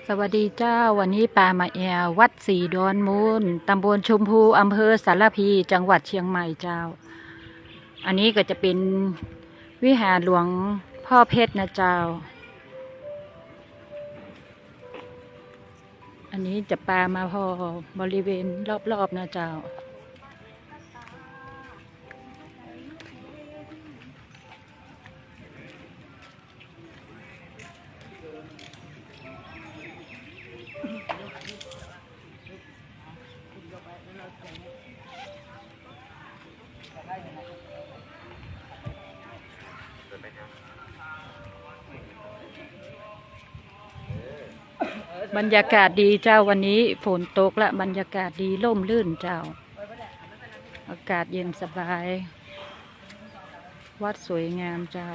สวัสดีเจ้าวันนี้ปามาแอววัดศรีดอนมูลตำบลชมพูอำเภอสารพีจังหวัดเชียงใหม่เจ้าอันนี้ก็จะเป็นวิหารหลวงพ่อเพชรนะเจ้าอันนี้จะปามาพอบริเวณรอบๆนะเจ้าบรรยากาศดีเจ้าวันนี้ฝนตกและบรรยากาศดีร่มรื่นเจ้าอากาศเย็นสบายวัดสวยงามเจ้า